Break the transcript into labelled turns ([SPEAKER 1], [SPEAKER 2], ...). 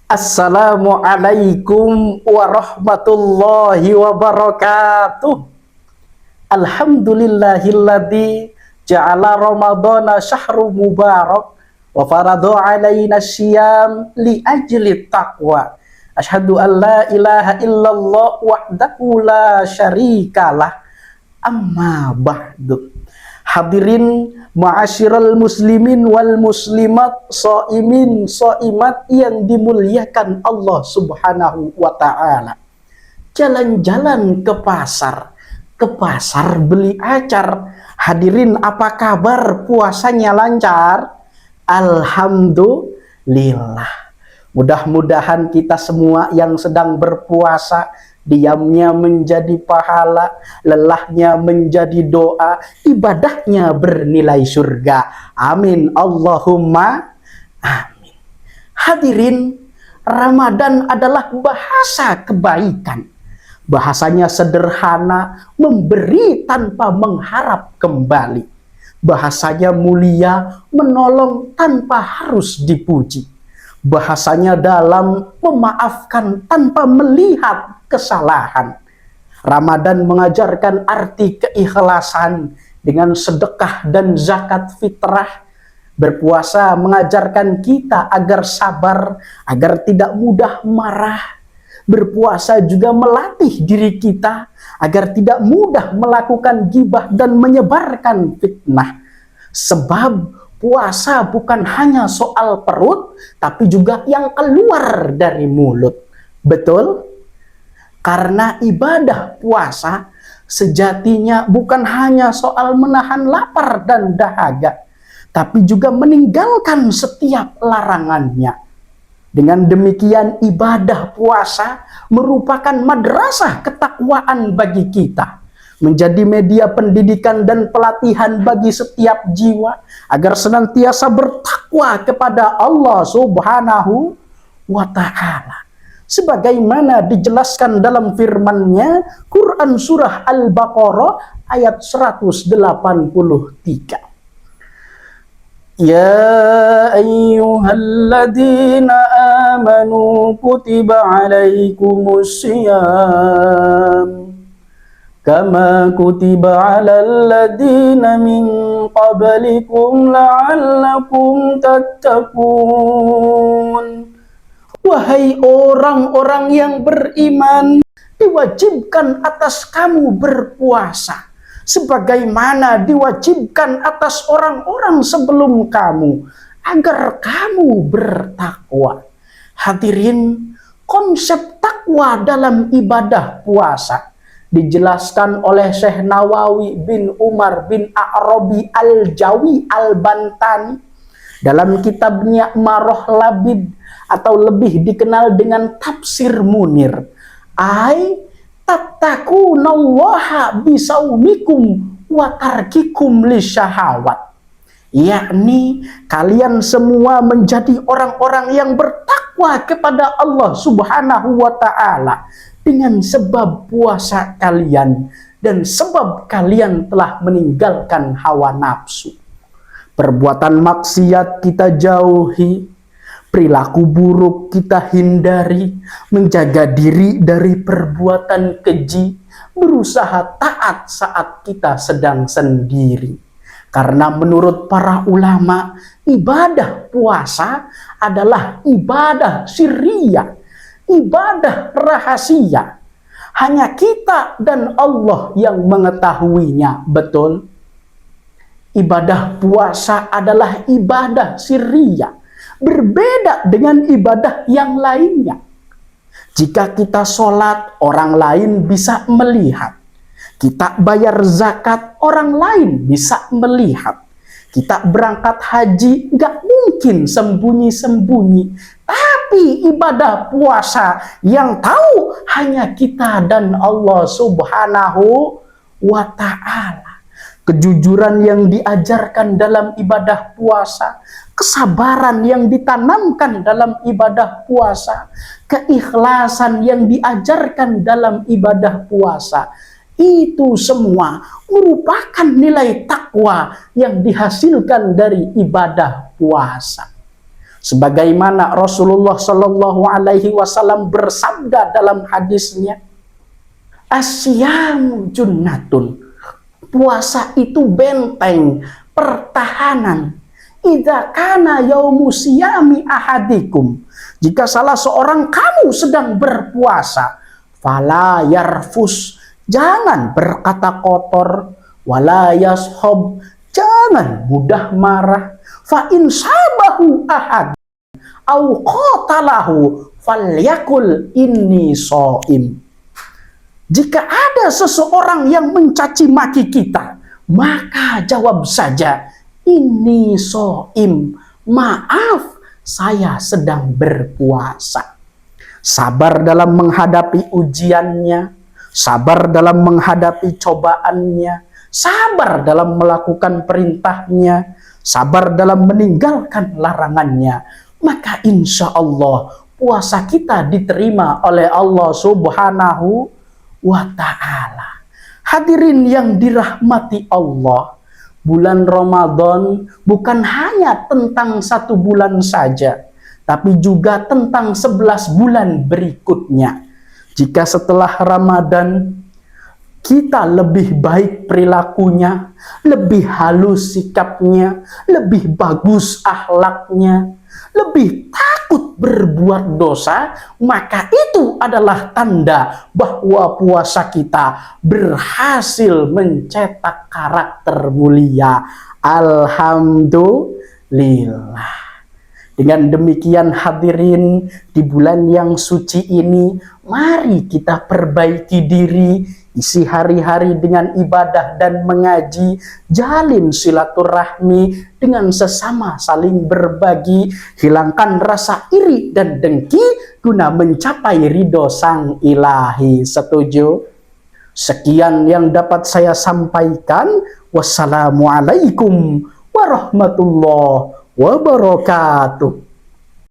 [SPEAKER 1] Assalamualaikum warahmatullahi wabarakatuh. Alhamdulillahilladzi ja'ala ramadhana syahru mubarak wa faradu alaina syiyam li ajli taqwa. Asyhadu an la ilaha illallah wahdahu la syarikalah. Amma ba'du. Hadirin ma'asyiral muslimin wal muslimat, shaimin shaimat yang dimuliakan Allah Subhanahu wa taala. Jalan-jalan ke pasar beli acar. Hadirin, apa kabar? Puasanya lancar? Alhamdulillah. Mudah-mudahan kita semua yang sedang berpuasa, diamnya menjadi pahala, lelahnya menjadi doa, ibadahnya bernilai surga. Amin Allahumma amin. Hadirin, Ramadan adalah bahasa kebaikan. Bahasanya sederhana, memberi tanpa mengharap kembali. Bahasanya mulia, menolong tanpa harus dipuji. Bahasanya dalam, memaafkan tanpa melihat kesalahan. Ramadan mengajarkan arti keikhlasan dengan sedekah dan zakat fitrah. Berpuasa mengajarkan kita agar sabar, agar tidak mudah marah. Berpuasa juga melatih diri kita agar tidak mudah melakukan gibah dan menyebarkan fitnah. Sebab puasa bukan hanya soal perut, tapi juga yang keluar dari mulut. Betul? Karena ibadah puasa sejatinya bukan hanya soal menahan lapar dan dahaga, tapi juga meninggalkan setiap larangannya. Dengan demikian, ibadah puasa merupakan madrasah ketakwaan bagi kita, menjadi media pendidikan dan pelatihan bagi setiap jiwa agar senantiasa bertakwa kepada Allah Subhanahu wa ta'ala. Sebagaimana dijelaskan dalam firman-Nya, Quran surah Al-Baqarah ayat 183. Ya ayyuhalladzina amanu kutiba alaikumus syiyam kama kutiba alal ladzina min qablikum la'allakum tattaqun. Wahai orang-orang yang beriman, diwajibkan atas kamu berpuasa sebagaimana diwajibkan atas orang-orang sebelum kamu, agar kamu bertakwa. Hadirin, konsep takwa dalam ibadah puasa dijelaskan oleh Syekh Nawawi bin Umar bin A'rabi Al-Jawi Al-Bantani dalam kitabnya Maroh Labid, atau lebih dikenal dengan Tafsir Munir. Tattaqunallaha bisaumikum wa tarkikum lisyahawat. Yakni kalian semua menjadi orang-orang yang bertakwa kepada Allah Subhanahu wa ta'ala dengan sebab puasa kalian dan sebab kalian telah meninggalkan hawa nafsu. Perbuatan maksiat kita jauhi, perilaku buruk kita hindari, menjaga diri dari perbuatan keji, berusaha taat saat kita sedang sendiri. Karena menurut para ulama, ibadah puasa adalah ibadah sirriyah, ibadah rahasia. Hanya kita dan Allah yang mengetahuinya. Betul? Ibadah puasa adalah ibadah sirriyah, berbeda dengan ibadah yang lainnya. Jika kita sholat, orang lain bisa melihat. Kita bayar zakat, orang lain bisa melihat. Kita berangkat haji, gak mungkin sembunyi-sembunyi. Tapi ibadah puasa yang tahu hanya kita dan Allah Subhanahu wa ta'ala. Kejujuran yang diajarkan dalam ibadah puasa, kesabaran yang ditanamkan dalam ibadah puasa, keikhlasan yang diajarkan dalam ibadah puasa, itu semua merupakan nilai takwa yang dihasilkan dari ibadah puasa. Sebagaimana Rasulullah Shallallahu Alaihi Wasallam bersabda dalam hadisnya, asyamu junnatun, puasa itu benteng pertahanan. Idza kana yaumu siyami ahadikum, jika salah seorang kamu sedang berpuasa, fala yarfus, jangan berkata kotor, wala yashob, jangan mudah marah, fa in sabahu ahad au qatalahu falyakul inni shaim. Jika ada seseorang yang mencaci maki kita, maka jawab saja, ini shaim, maaf, saya sedang berpuasa. Sabar dalam menghadapi ujiannya, sabar dalam menghadapi cobaannya, sabar dalam melakukan perintahnya, sabar dalam meninggalkan larangannya, maka insya Allah puasa kita diterima oleh Allah Subhanahu wa ta'ala. Hadirin yang dirahmati Allah, bulan Ramadan bukan hanya tentang 1 bulan saja, tapi juga tentang 11 bulan berikutnya. Jika setelah Ramadan kita lebih baik perilakunya, lebih halus sikapnya, lebih bagus akhlaknya, lebih takut berbuat dosa, maka itu adalah tanda bahwa puasa kita berhasil mencetak karakter mulia. Alhamdulillah. Dengan demikian hadirin, di bulan yang suci ini, mari kita perbaiki diri, isi hari-hari dengan ibadah dan mengaji, jalin silaturahmi dengan sesama, saling berbagi, hilangkan rasa iri dan dengki guna mencapai ridho Sang Ilahi. Setuju? Sekian yang dapat saya sampaikan. Wassalamualaikum warahmatullahi wabarakatuh.